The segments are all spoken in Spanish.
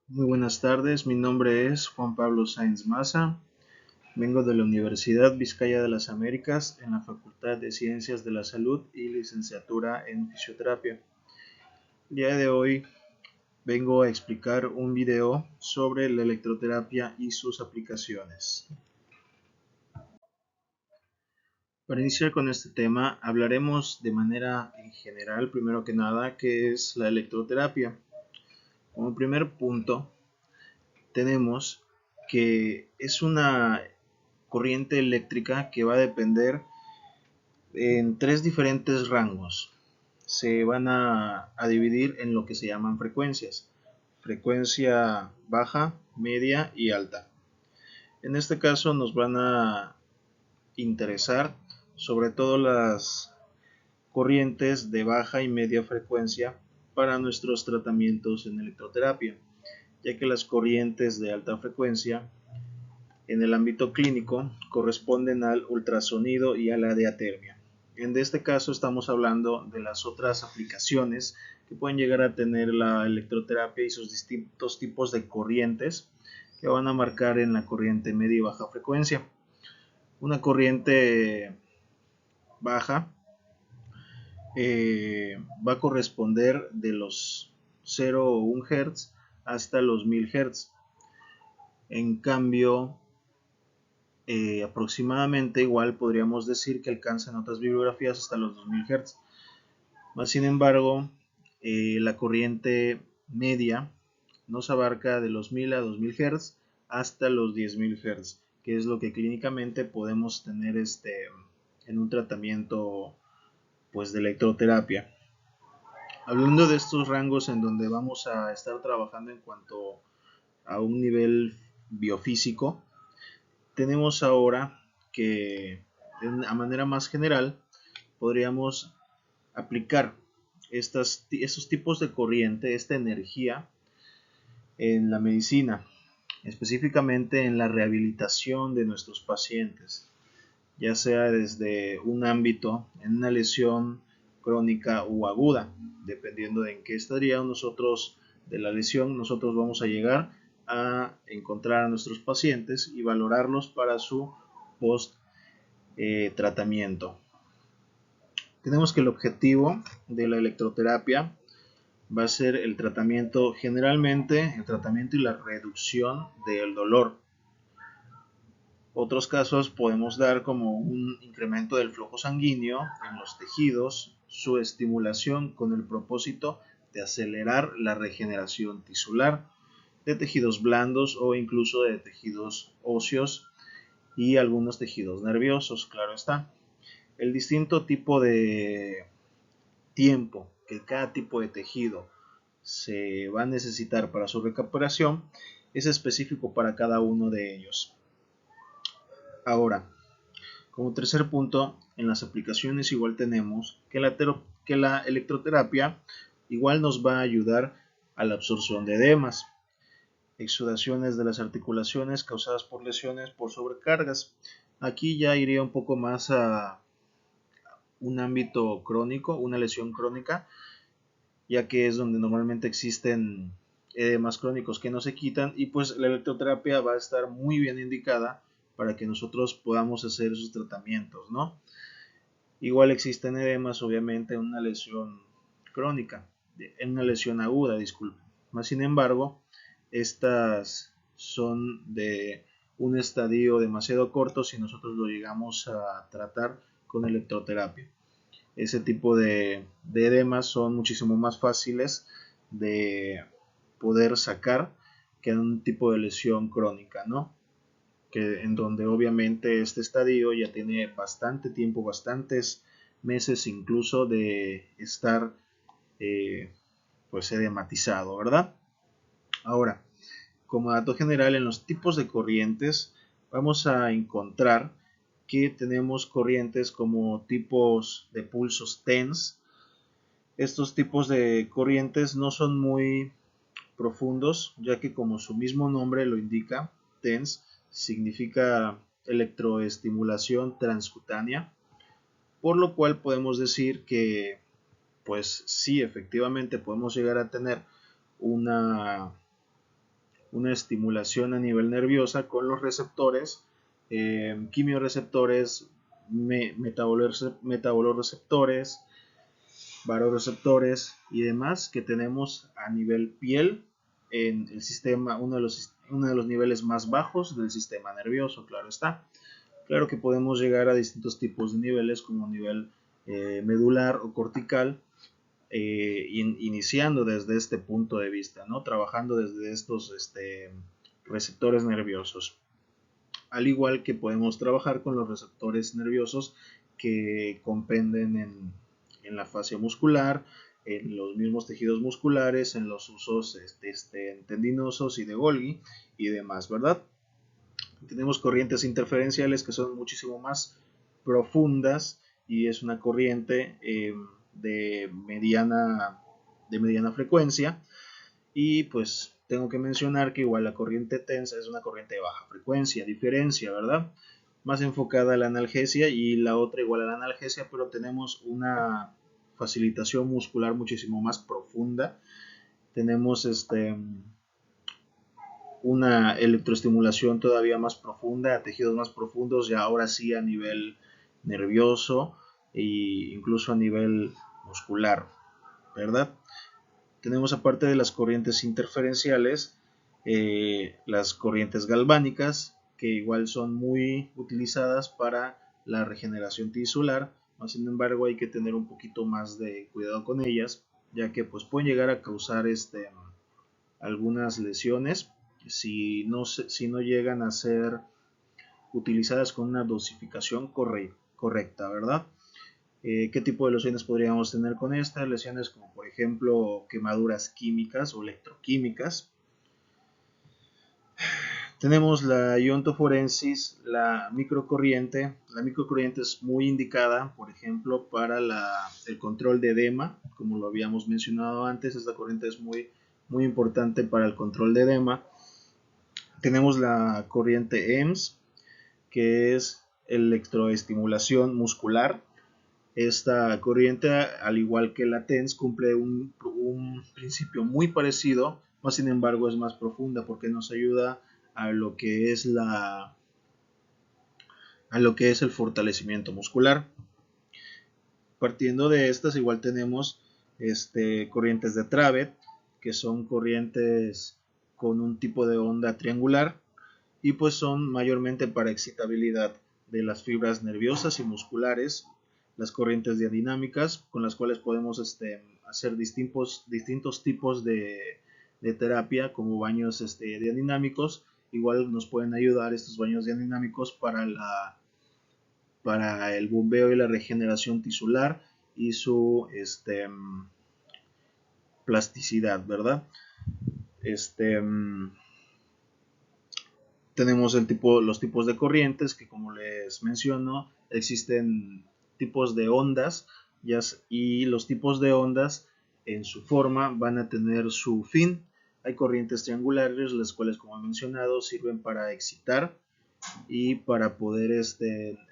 Muy buenas tardes, mi nombre es Juan Pablo Sáenz Maza, vengo de la Universidad Vizcaya de las Américas en la Facultad de Ciencias de la Salud y licenciatura en Fisioterapia. El día de hoy vengo a explicar un video sobre la electroterapia y sus aplicaciones. Para iniciar con este tema, hablaremos de manera en general, primero que nada, qué es la electroterapia. Como primer punto, tenemos que es una corriente eléctrica que va a depender en tres diferentes rangos. Se van a dividir en lo que se llaman frecuencias. Frecuencia baja, media y alta. En este caso nos van a interesar sobre todo las corrientes de baja y media frecuencia para nuestros tratamientos en electroterapia, ya que las corrientes de alta frecuencia en el ámbito clínico corresponden al ultrasonido y a la diatermia. En este caso estamos hablando de las otras aplicaciones que pueden llegar a tener la electroterapia y sus distintos tipos de corrientes que van a marcar en la corriente media y baja frecuencia. Una corriente baja va a corresponder de los 0,1 Hz hasta los 1000 Hz. En cambio, aproximadamente igual podríamos decir que alcanzan otras bibliografías hasta los 2000 Hz. Más sin embargo, la corriente media nos abarca de los 1000 a 2000 Hz hasta los 10.000 Hz, que es lo que clínicamente podemos tener en un tratamiento pues, de electroterapia. Hablando de estos rangos en donde vamos a estar trabajando en cuanto a un nivel biofísico, tenemos ahora que a manera más general podríamos aplicar estos tipos de corriente, esta energía en la medicina, específicamente en la rehabilitación de nuestros pacientes, ya sea desde un ámbito, en una lesión crónica o aguda, dependiendo de en qué estaría nosotros de la lesión, nosotros vamos a llegar a encontrar a nuestros pacientes y valorarlos para su post tratamiento. Tenemos que el objetivo de la electroterapia va a ser el tratamiento, generalmente el tratamiento y la reducción del dolor. Otros casos podemos dar como un incremento del flujo sanguíneo en los tejidos, su estimulación con el propósito de acelerar la regeneración tisular de tejidos blandos o incluso de tejidos óseos y algunos tejidos nerviosos, claro está. El distinto tipo de tiempo que cada tipo de tejido se va a necesitar para su recuperación es específico para cada uno de ellos. Ahora, como tercer punto, en las aplicaciones igual tenemos que la electroterapia igual nos va a ayudar a la absorción de edemas, exudaciones de las articulaciones causadas por lesiones por sobrecargas. Aquí ya iría un poco más a un ámbito crónico, una lesión crónica, ya que es donde normalmente existen edemas crónicos que no se quitan y pues la electroterapia va a estar muy bien indicada para que nosotros podamos hacer esos tratamientos, ¿no? Igual existen edemas obviamente en una lesión crónica, en una lesión aguda, disculpe. Más sin embargo, estas son de un estadio demasiado corto si nosotros lo llegamos a tratar con electroterapia. Ese tipo de edemas son muchísimo más fáciles de poder sacar que en un tipo de lesión crónica, ¿no? Que en donde obviamente este estadio ya tiene bastante tiempo, bastantes meses incluso de estar eh, pues edematizado, ¿verdad? Ahora, como dato general, en los tipos de corrientes vamos a encontrar que tenemos corrientes como tipos de pulsos TENS. Estos tipos de corrientes no son muy profundos, ya que como su mismo nombre lo indica, TENS significa electroestimulación transcutánea, por lo cual podemos decir que pues sí, efectivamente podemos llegar a tener una una estimulación a nivel nerviosa con los receptores, quimioreceptores, metabolorreceptores, varoreceptores y demás que tenemos a nivel piel en el sistema, uno de los niveles más bajos del sistema nervioso, claro está. Claro que podemos llegar a distintos tipos de niveles como nivel medular o cortical, iniciando desde este punto de vista, ¿no? Trabajando desde estos receptores nerviosos. Al igual que podemos trabajar con los receptores nerviosos que compenden en la fascia muscular, en los mismos tejidos musculares, en los usos tendinosos y de Golgi y demás, ¿verdad? Tenemos corrientes interferenciales que son muchísimo más profundas y es una corriente de mediana frecuencia, y pues tengo que mencionar que igual la corriente tensa es una corriente de baja frecuencia, diferencia, ¿verdad? Más enfocada a la analgesia, y la otra igual a la analgesia, pero tenemos una facilitación muscular muchísimo más profunda. Tenemos una electroestimulación todavía más profunda, a tejidos más profundos, y ahora sí a nivel nervioso e incluso a nivel muscular, ¿verdad? Tenemos, aparte de las corrientes interferenciales, las corrientes galvánicas, que igual son muy utilizadas para la regeneración tisular. Sin embargo, hay que tener un poquito más de cuidado con ellas, ya que pues pueden llegar a causar algunas lesiones si no llegan a ser utilizadas con una dosificación correcta, ¿verdad? ¿Qué tipo de lesiones podríamos tener con estas? Lesiones como por ejemplo quemaduras químicas o electroquímicas. Tenemos la iontoforesis, la microcorriente. La microcorriente es muy indicada, por ejemplo, para el control de edema, como lo habíamos mencionado antes. Esta corriente es muy importante para el control de edema. Tenemos la corriente EMS, que es electroestimulación muscular. Esta corriente, al igual que la TENS, cumple un principio muy parecido, mas sin embargo es más profunda porque nos ayuda a lo que es el fortalecimiento muscular. Partiendo de estas, igual tenemos corrientes de Travet, que son corrientes con un tipo de onda triangular, y pues son mayormente para excitabilidad de las fibras nerviosas y musculares. Las corrientes diadinámicas, con las cuales podemos hacer distintos tipos de terapia, como baños diadinámicos. Igual nos pueden ayudar estos baños diadinámicos para el bombeo y la regeneración tisular y su plasticidad, ¿verdad? Tenemos los tipos de corrientes, que como les menciono, existen tipos de ondas, y los tipos de ondas en su forma van a tener su fin. Hay corrientes triangulares, las cuales, como he mencionado, sirven para excitar y para poder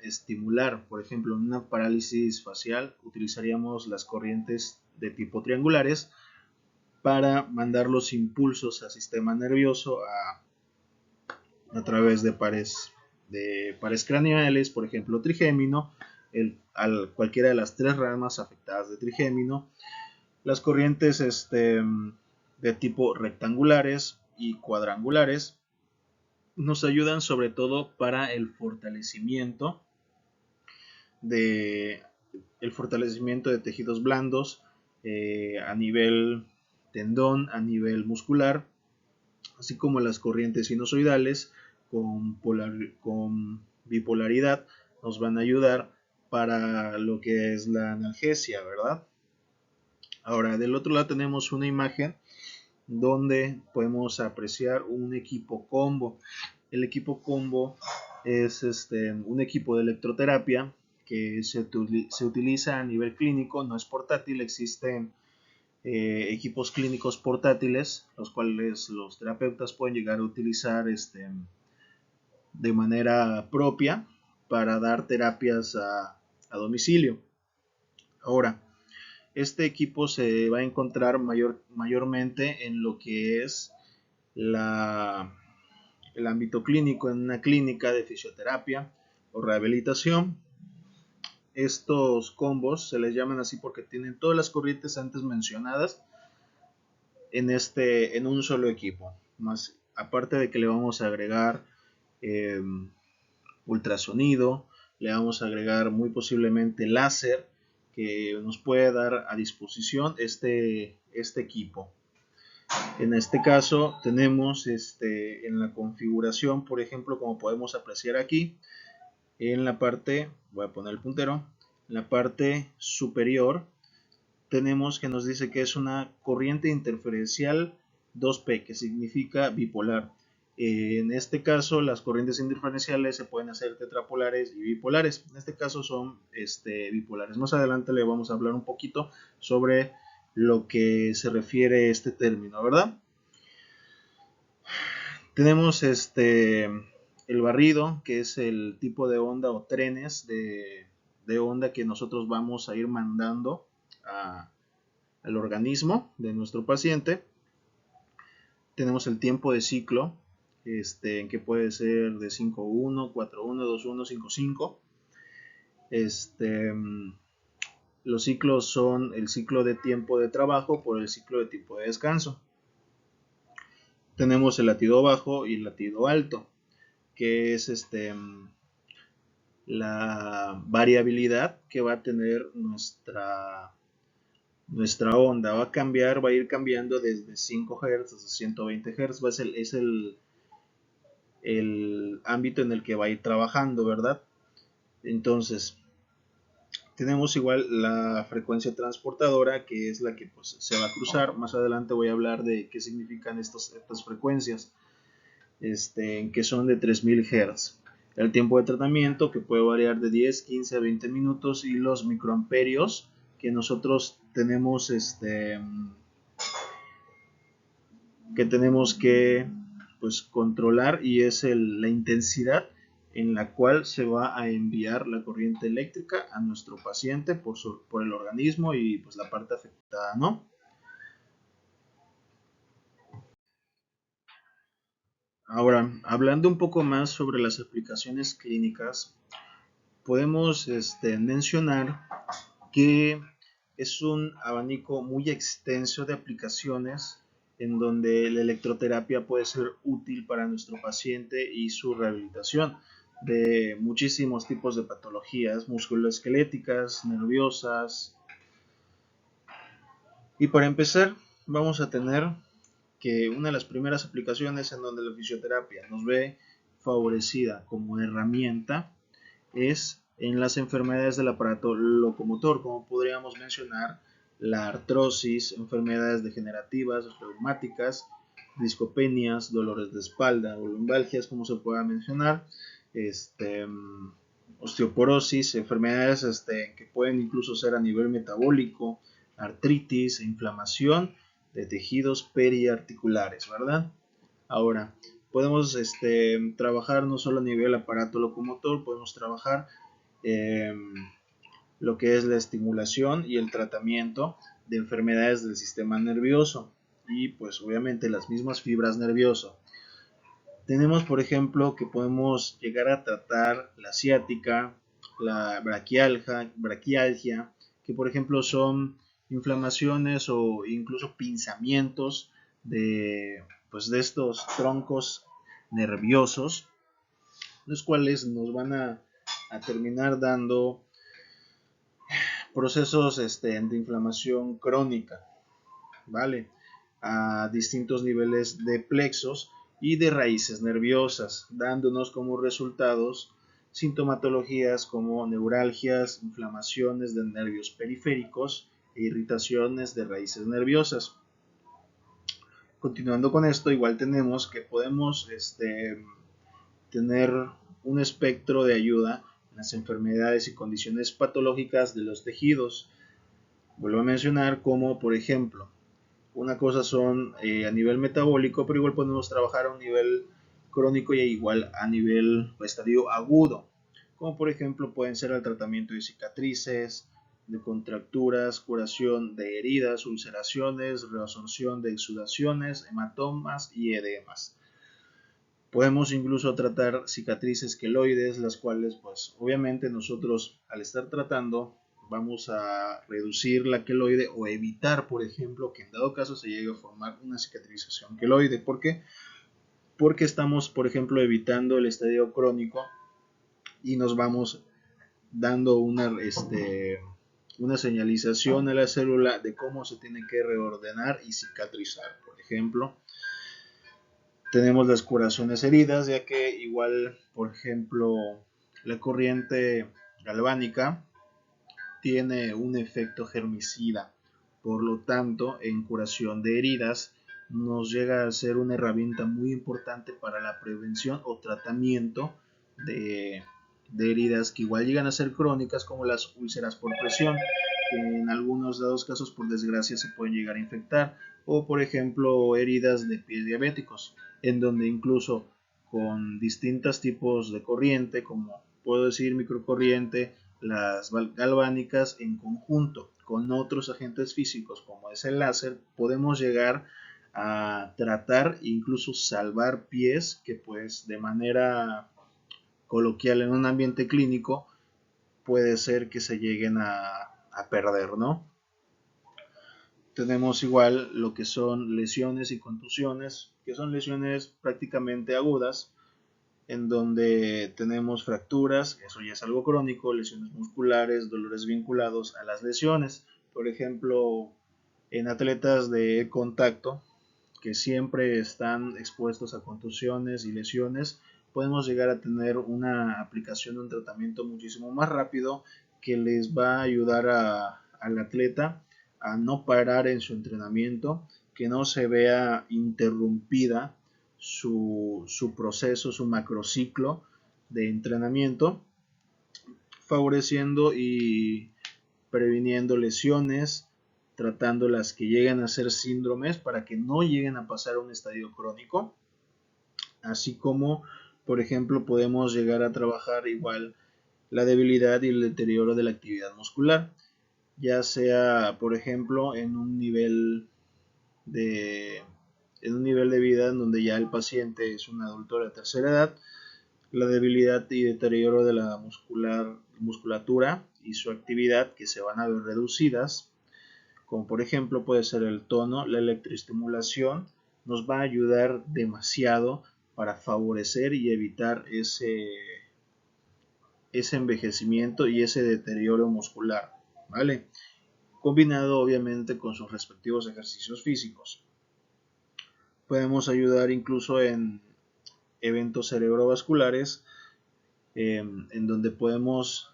estimular. Por ejemplo, en una parálisis facial utilizaríamos las corrientes de tipo triangulares para mandar los impulsos al sistema nervioso a través de pares craneales, por ejemplo trigémino, cualquiera de las tres ramas afectadas de trigémino. Las corrientes de tipo rectangulares y cuadrangulares nos ayudan sobre todo para el fortalecimiento de tejidos blandos, a nivel tendón, a nivel muscular, así como las corrientes sinusoidales con bipolaridad nos van a ayudar para lo que es la analgesia, ¿verdad? Ahora, del otro lado tenemos una imagen donde podemos apreciar un equipo combo. El equipo combo es un equipo de electroterapia que se utiliza a nivel clínico, no es portátil. Existen equipos clínicos portátiles, los cuales los terapeutas pueden llegar a utilizar de manera propia para dar terapias a domicilio. Ahora, este equipo se va a encontrar mayormente en lo que es el ámbito clínico en una clínica de fisioterapia o rehabilitación. Estos combos se les llaman así porque tienen todas las corrientes antes mencionadas en un solo equipo. Más aparte de que le vamos a agregar eh, ultrasonido, le vamos a agregar muy posiblemente láser que nos puede dar a disposición este equipo. En este caso tenemos en la configuración, por ejemplo, como podemos apreciar aquí, en la parte, voy a poner el puntero, en la parte superior tenemos que nos dice que es una corriente interferencial 2P, que significa bipolar. En este caso, las corrientes interferenciales se pueden hacer tetrapolares y bipolares. En este caso son bipolares. Más adelante le vamos a hablar un poquito sobre lo que se refiere a este término, ¿verdad? Tenemos el barrido, que es el tipo de onda o trenes de onda que nosotros vamos a ir mandando al organismo de nuestro paciente. Tenemos el tiempo de ciclo, en que puede ser de 5-1, 4-1, 2-1, 5-5. Los ciclos son el ciclo de tiempo de trabajo por el ciclo de tiempo de descanso. Tenemos el latido bajo y el latido alto, que es la variabilidad que va a tener nuestra onda. Va a ir cambiando desde 5 Hz hasta 120 Hz. Es el ámbito en el que va a ir trabajando, ¿verdad? Entonces, tenemos igual la frecuencia transportadora, que es la que pues, se va a cruzar. Más adelante voy a hablar de qué significan estas frecuencias, que son de 3000 Hz. El tiempo de tratamiento, que puede variar de 10, 15 a 20 minutos, y los microamperios que nosotros tenemos que pues controlar, y es la intensidad en la cual se va a enviar la corriente eléctrica a nuestro paciente por el organismo y pues la parte afectada, ¿no? Ahora, hablando un poco más sobre las aplicaciones clínicas, podemos mencionar que es un abanico muy extenso de aplicaciones en donde la electroterapia puede ser útil para nuestro paciente y su rehabilitación de muchísimos tipos de patologías musculoesqueléticas, nerviosas. Y para empezar, vamos a tener que una de las primeras aplicaciones en donde la fisioterapia nos ve favorecida como herramienta es en las enfermedades del aparato locomotor, como podríamos mencionar la artrosis, enfermedades degenerativas, reumáticas, discopenias, dolores de espalda o lumbalgias, como se pueda mencionar, osteoporosis, enfermedades que pueden incluso ser a nivel metabólico, artritis, inflamación de tejidos periarticulares, ¿verdad? Ahora, podemos trabajar no solo a nivel aparato locomotor, podemos trabajar eh, lo que es la estimulación y el tratamiento de enfermedades del sistema nervioso y pues obviamente las mismas fibras nerviosas. Tenemos por ejemplo que podemos llegar a tratar la ciática, la braquialgia, que por ejemplo son inflamaciones o incluso pinzamientos pues de estos troncos nerviosos, los cuales nos van a terminar dando procesos de inflamación crónica, ¿vale? A distintos niveles de plexos y de raíces nerviosas, dándonos como resultados sintomatologías como neuralgias, inflamaciones de nervios periféricos e irritaciones de raíces nerviosas. Continuando con esto, igual tenemos que podemos tener un espectro de ayuda en las enfermedades y condiciones patológicas de los tejidos. Vuelvo a mencionar como, por ejemplo, una cosa son a nivel metabólico, pero igual podemos trabajar a un nivel crónico y igual a nivel estadio agudo, como por ejemplo pueden ser el tratamiento de cicatrices, de contracturas, curación de heridas, ulceraciones, reabsorción de exudaciones, hematomas y edemas. Podemos incluso tratar cicatrices queloides, las cuales pues obviamente nosotros al estar tratando vamos a reducir la queloide o evitar, por ejemplo, que en dado caso se llegue a formar una cicatrización queloide. ¿Por qué? Porque estamos, por ejemplo, evitando el estadio crónico y nos vamos dando una señalización a la célula de cómo se tiene que reordenar y cicatrizar. Por ejemplo, tenemos las curaciones heridas, ya que igual, por ejemplo, la corriente galvánica tiene un efecto germicida. Por lo tanto, en curación de heridas nos llega a ser una herramienta muy importante para la prevención o tratamiento de heridas que igual llegan a ser crónicas, como las úlceras por presión, que en algunos dados casos por desgracia se pueden llegar a infectar, o por ejemplo heridas de pies diabéticos, en donde incluso con distintos tipos de corriente, como puedo decir microcorriente, las galvánicas, en conjunto con otros agentes físicos como es el láser, podemos llegar a tratar e incluso salvar pies que pues de manera coloquial en un ambiente clínico puede ser que se lleguen a perder, ¿no? Tenemos igual lo que son lesiones y contusiones, que son lesiones prácticamente agudas, en donde tenemos fracturas, eso ya es algo crónico, lesiones musculares, dolores vinculados a las lesiones. Por ejemplo, en atletas de contacto, que siempre están expuestos a contusiones y lesiones, podemos llegar a tener una aplicación de un tratamiento muchísimo más rápido que les va a ayudar al atleta a no parar en su entrenamiento, que no se vea interrumpida su proceso, su macrociclo de entrenamiento, favoreciendo y previniendo lesiones, tratando las que lleguen a ser síndromes para que no lleguen a pasar a un estadio crónico, así como, por ejemplo, podemos llegar a trabajar igual la debilidad y el deterioro de la actividad muscular, ya sea, por ejemplo, de, en un nivel de vida en donde ya el paciente es un adulto de la tercera edad, la debilidad y deterioro de la musculatura y su actividad que se van a ver reducidas, como por ejemplo puede ser el tono, la electroestimulación, nos va a ayudar demasiado para favorecer y evitar ese envejecimiento y ese deterioro muscular, ¿vale? Combinado obviamente con sus respectivos ejercicios físicos. Podemos ayudar incluso en eventos cerebrovasculares, en donde podemos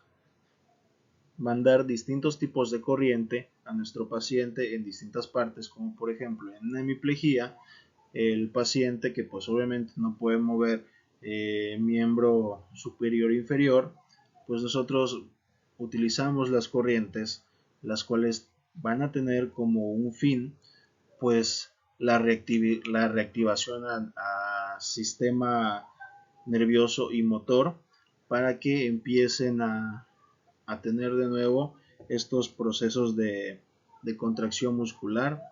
mandar distintos tipos de corriente a nuestro paciente en distintas partes, como por ejemplo en una hemiplegia, el paciente que pues obviamente no puede mover miembro superior e inferior, pues nosotros utilizamos las corrientes, las cuales van a tener como un fin pues la reactivación a sistema nervioso y motor para que empiecen a tener de nuevo estos procesos de contracción muscular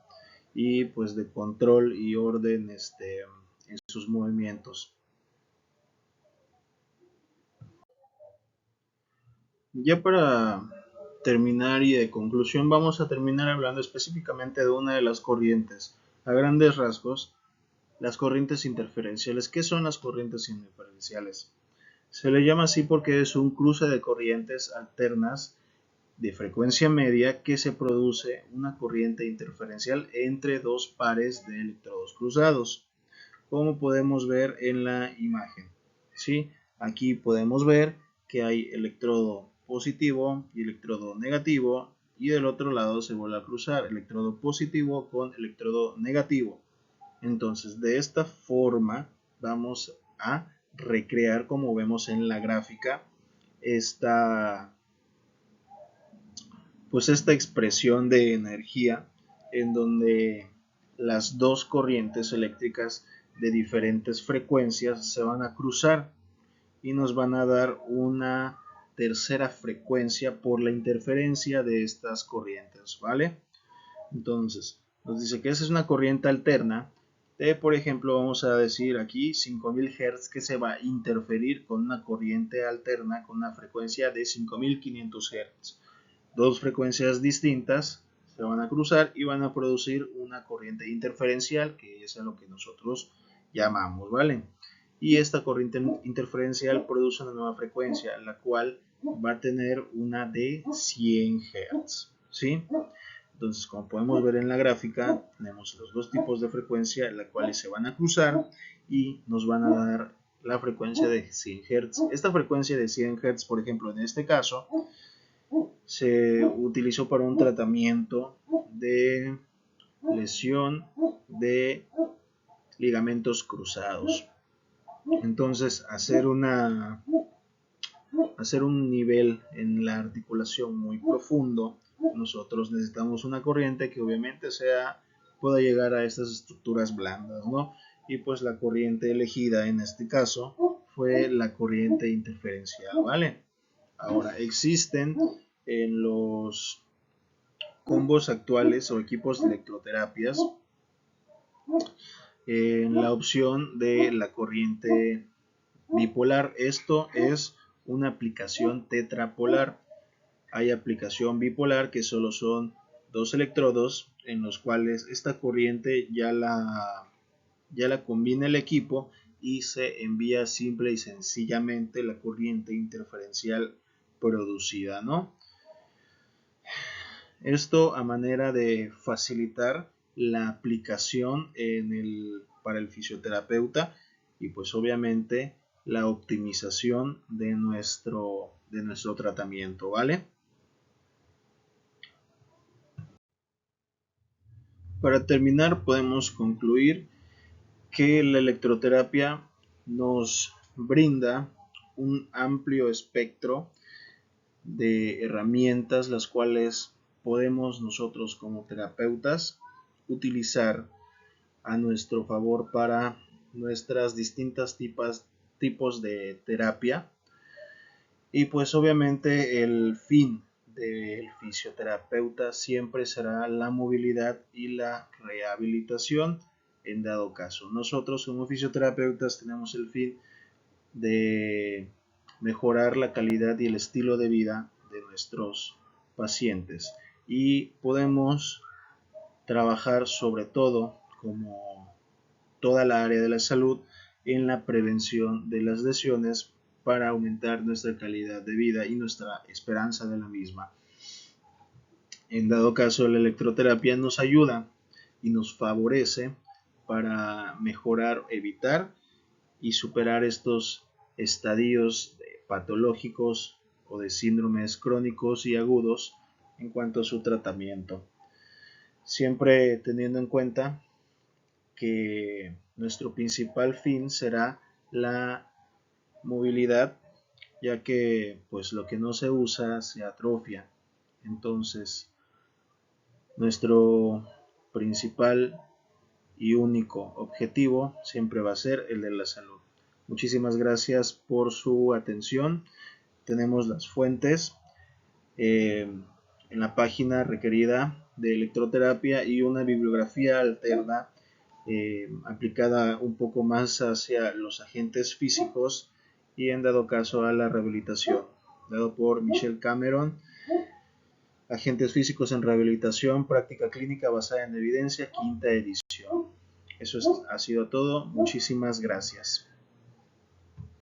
y pues de control y orden en sus movimientos. Ya para terminar y de conclusión vamos a terminar hablando específicamente de una de las corrientes. A grandes rasgos, las corrientes interferenciales. ¿Qué son las corrientes interferenciales? Se le llama así porque es un cruce de corrientes alternas de frecuencia media que se produce una corriente interferencial entre dos pares de electrodos cruzados, como podemos ver en la imagen. ¿Sí? Aquí podemos ver que hay electrodo positivo y electrodo negativo, y del otro lado se vuelve a cruzar electrodo positivo con electrodo negativo. Entonces, de esta forma vamos a recrear, como vemos en la gráfica, esta expresión de energía en donde las dos corrientes eléctricas de diferentes frecuencias se van a cruzar y nos van a dar una tercera frecuencia por la interferencia de estas corrientes, ¿vale? Entonces, nos dice que esa es una corriente alterna de, por ejemplo, vamos a decir aquí 5000 Hz que se va a interferir con una corriente alterna con una frecuencia de 5500 Hz. Dos frecuencias distintas se van a cruzar y van a producir una corriente interferencial, que es a lo que nosotros llamamos, ¿vale? Y esta corriente interferencial produce una nueva frecuencia, la cual va a tener una de 100 Hz, ¿sí? Entonces, como podemos ver en la gráfica, tenemos los dos tipos de frecuencia, las cuales se van a cruzar y nos van a dar la frecuencia de 100 Hz. Esta frecuencia de 100 Hz, por ejemplo, en este caso, se utilizó para un tratamiento de lesión de ligamentos cruzados. Entonces, hacer un nivel en la articulación muy profundo, nosotros necesitamos una corriente que obviamente pueda llegar a estas estructuras blandas, ¿no? Y pues la corriente elegida en este caso fue la corriente interferencial, ¿vale? Ahora, existen en los combos actuales o equipos de electroterapias en la opción de la corriente bipolar. Esto es una aplicación tetrapolar. Hay aplicación bipolar que solo son dos electrodos en los cuales esta corriente ya la combina el equipo y se envía simple y sencillamente la corriente interferencial producida, ¿no? Esto a manera de facilitar la aplicación para el fisioterapeuta y pues obviamente la optimización de nuestro tratamiento, ¿vale? Para terminar, podemos concluir que la electroterapia nos brinda un amplio espectro de herramientas las cuales podemos nosotros como terapeutas utilizar a nuestro favor para nuestras distintas tipos de terapia. Y pues obviamente el fin del fisioterapeuta siempre será la movilidad y la rehabilitación en dado caso. Nosotros como fisioterapeutas tenemos el fin de mejorar la calidad y el estilo de vida de nuestros pacientes y podemos trabajar sobre todo como toda la área de la salud en la prevención de las lesiones para aumentar nuestra calidad de vida y nuestra esperanza de la misma. En dado caso, la electroterapia nos ayuda y nos favorece para mejorar, evitar y superar estos estadios patológicos o de síndromes crónicos y agudos en cuanto a su tratamiento. Siempre teniendo en cuenta que nuestro principal fin será la movilidad, ya que pues lo que no se usa se atrofia. Entonces, nuestro principal y único objetivo siempre va a ser el de la salud. Muchísimas gracias por su atención. Tenemos las fuentes en la página requerida de electroterapia y una bibliografía alterna aplicada un poco más hacia los agentes físicos y en dado caso a la rehabilitación, dado por Michelle Cameron, Agentes físicos en rehabilitación, práctica clínica basada en evidencia, quinta edición. Eso ha sido todo. Muchísimas gracias.